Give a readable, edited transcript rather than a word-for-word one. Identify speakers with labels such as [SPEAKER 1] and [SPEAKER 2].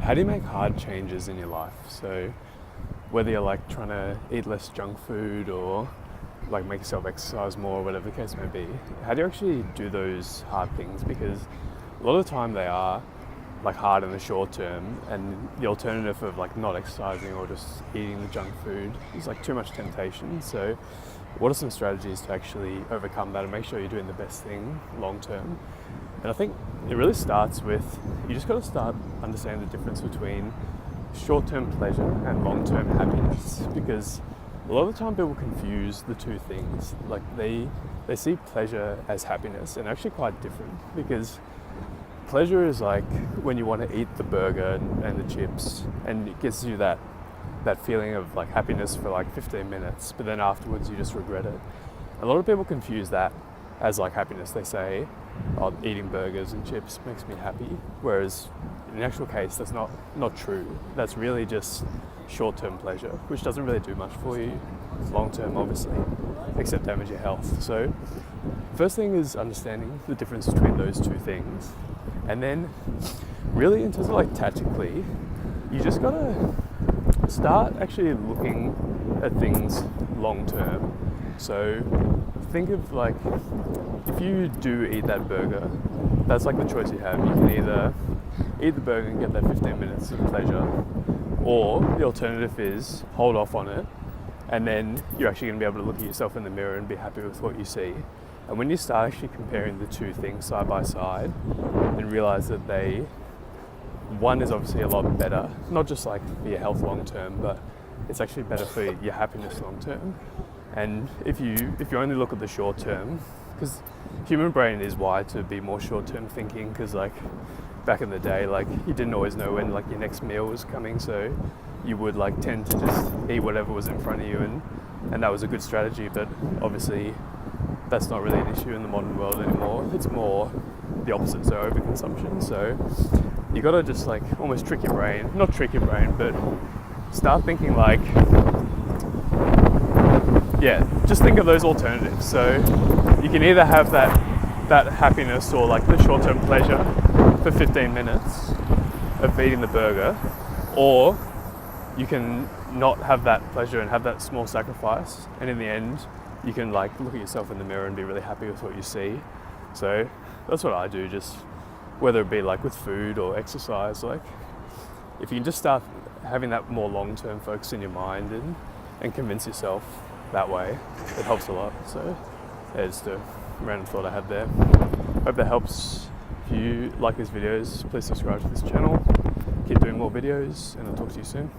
[SPEAKER 1] how do you make hard changes in your life? So whether you're like trying to eat less junk food or like make yourself exercise more, whatever the case may be, how do you actually do those hard things? Because a lot of the time they are like hard in the short term, and the alternative of like not exercising or just eating the junk food is like too much temptation. So what are some strategies to actually overcome that and make sure you're doing the best thing long term? And I think it really starts with, you just got to start understanding the difference between short-term pleasure and long-term happiness, because a lot of the time people confuse the two things. Like they see pleasure as happiness, and actually quite different, because pleasure is like when you want to eat the burger and the chips, and it gives you that feeling of like happiness for like 15 minutes, but then afterwards you just regret it. A lot of people confuse that as like happiness. They say, oh, eating burgers and chips makes me happy, whereas in the actual case that's not true. That's really just short-term pleasure, which doesn't really do much for you long-term, obviously, except damage your health. So first thing is understanding the difference between those two things, and then really in terms of like tactically, you just gotta start actually looking at things long-term. So think of like, if you do eat that burger, that's like the choice you have. You can either eat the burger and get that 15 minutes of pleasure, or the alternative is hold off on it, and then you're actually going to be able to look at yourself in the mirror and be happy with what you see. And when you start actually comparing the two things side by side and realize that one is obviously a lot better, not just like for your health long term, but it's actually better for your happiness long term. And if you only look at the short term, because human brain is wired to be more short term thinking, because like back in the day, like you didn't always know when like your next meal was coming, so you would like tend to just eat whatever was in front of you, and that was a good strategy. But obviously that's not really an issue in the modern world anymore. It's more the opposite, so overconsumption. So you gotta just like almost trick your brain, not trick your brain, but start thinking like, just think of those alternatives. So you can either have that happiness or like the short-term pleasure for 15 minutes of eating the burger, or you can not have that pleasure and have that small sacrifice, and in the end you can like look at yourself in the mirror and be really happy with what you see. So that's what I do, just whether it be like with food or exercise. Like if you can just start having that more long-term focus in your mind and convince yourself that way, it helps a lot. So yeah, just a random thought I had there. Hope that helps. If you like these videos, please subscribe to this channel. Keep doing more videos, and I'll talk to you soon.